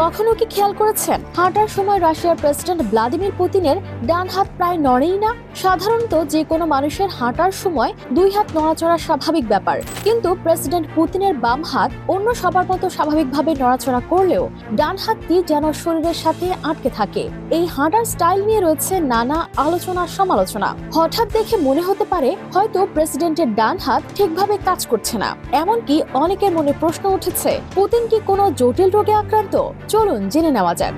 কখনো কি খেয়াল করেছেন হাঁটার সময় রাশিয়ার প্রেসিডেন্ট ভ্লাদিমির পুতিনের ডান হাত প্রায় নড়েই না? সাধারণত যে কোনো মানুষের হাঁটার সময় দুই হাত নড়াচড়া স্বাভাবিক ব্যাপার, কিন্তু প্রেসিডেন্ট পুতিনের বাম হাত অন্য সবার মতো স্বাভাবিকভাবে নড়াচড়া করলেও ডান হাতটি যেন শরীরের সাথে আটকে থাকে। এই হাঁটার স্টাইল নিয়ে রয়েছে নানা আলোচনা সমালোচনা। হঠাৎ দেখে মনে হতে পারে হয়তো প্রেসিডেন্টের ডান হাত ঠিকভাবে কাজ করছে না। এমনকি অনেকের মনে প্রশ্ন উঠেছে, পুতিন কি কোনো জটিল রোগে আক্রান্ত? চলুন জেনে নেওয়া যাক।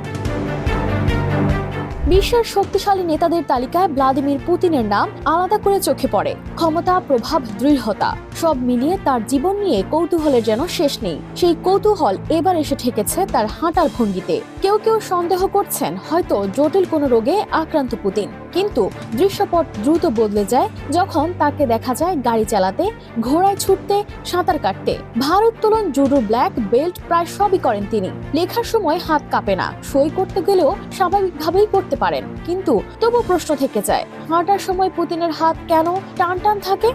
বিশ্বের শক্তিশালী নেতাদের তালিকায় ভ্লাদিমির পুতিনের নাম আলাদা করে চোখে পড়ে। ক্ষমতা, প্রভাব, দৃঢ়তা সব মিলিয়ে তার জীবন নিয়ে কৌতূহলের যেন শেষ নেই। সেই কৌতূহল এবার এসে ঠেকেছে তার হাঁটার ভঙ্গিতে। কেউ কেউ সন্দেহ করছেন হয়তো জটিল কোনো রোগে আক্রান্ত পুতিন। কিন্তু দৃশ্যপট দ্রুত বদলে যায় যখন তাকে দেখা যায় গাড়ি চালাতে, ঘোড়ায় ছুটতে, সাঁতার কাটতে। ভারোত্তোলন, জুডো, ব্ল্যাক বেল্ট প্রায় সবই করেন তিনি। লেখার সময় হাত কাঁপে না, সই করতে গেলেও স্বাভাবিকভাবেই করতে পারেন। কিন্তু তবু প্রশ্ন থেকে যায়, হাঁটার সময় পুতিনের হাত কেন টান টান থাকে?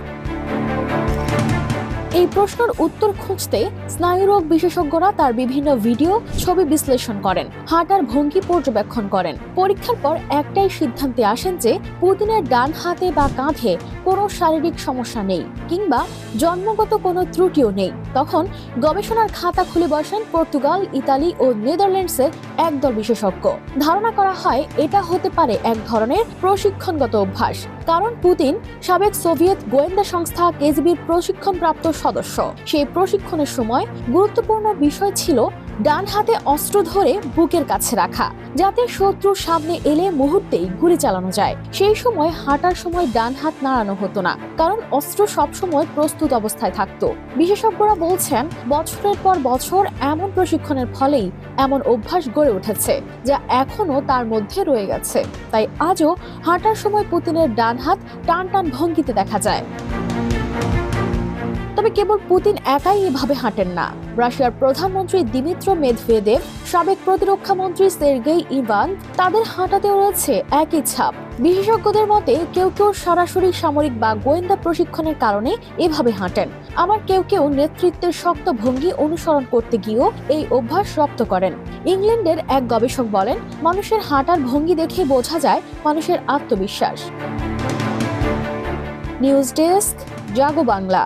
এই প্রশ্নের উত্তর খুঁজতে স্নায়ুরোগ বিশেষজ্ঞরা তার বিভিন্ন ভিডিও, ছবি বিশ্লেষণ করেন, হাঁটার ভঙ্গি পর্যবেক্ষণ করেন। পরীক্ষার পর একটাই সিদ্ধান্তে আসেন যে পুতিনের ডান হাতে বা কাঁধে কোনো শারীরিক সমস্যা নেই কিংবা জন্মগত কোনো ত্রুটিও নেই। তখন গবেষণার খাতা খুলে বসেন পর্তুগাল, ইতালি ও নেদারল্যান্ডসের একদল বিশেষজ্ঞ। ধারণা করা হয় এটা হতে পারে এক ধরনের প্রশিক্ষণগত অভ্যাস, কারণ পুতিন সাবেক সোভিয়েত গোয়েন্দা সংস্থা কেজিবির প্রশিক্ষণপ্রাপ্ত সদস্য। সেই প্রশিক্ষণের সময় গুরুত্বপূর্ণ বিষয় ছিল ডান হাতে অস্ত্র ধরে বুকের কাছে রাখা, যাতে শত্রুর সামনে এলে মুহূর্তেই গুলি চালানো যায়। সেই সময় হাঁটার সময় ডান হাত নাড়ানো হতো না, কারণ অস্ত্র সবসময় প্রস্তুত অবস্থায় থাকতো। বিশেষজ্ঞরা বলছেন বছরের পর বছর এমন প্রশিক্ষণের ফলেই এমন অভ্যাস গড়ে উঠেছে, যা এখনো তার মধ্যে রয়ে গেছে। তাই আজও হাঁটার সময় পুতিনের ডান হাত টান টান ভঙ্গিতে দেখা যায়। তবে কেবল পুতিন একাই এভাবে হাঁটেন না। রাশিয়ার প্রধানমন্ত্রী দিমিত্র মেদভেদেভ, সাবেক প্রতিরক্ষা মন্ত্রী সের্গেই ইভান, তাদের হাঁটাতেও রয়েছে একই ছাপ। বিশেষজ্ঞদের মতে কেউ কেউ সরাসরি সামরিক বা গোয়েন্দা প্রশিক্ষণের কারণে এভাবে হাঁটেন, আবার কেউ কেউ নেতৃত্বের শক্ত ভঙ্গি অনুসরণ করতে গিয়েও এই অভ্যাস রপ্ত করেন। ইংল্যান্ডের এক গবেষক বলেন, মানুষের হাঁটার ভঙ্গি দেখে বোঝা যায় মানুষের আত্মবিশ্বাস। নিউজ ডেস্ক, জাগো বাংলা।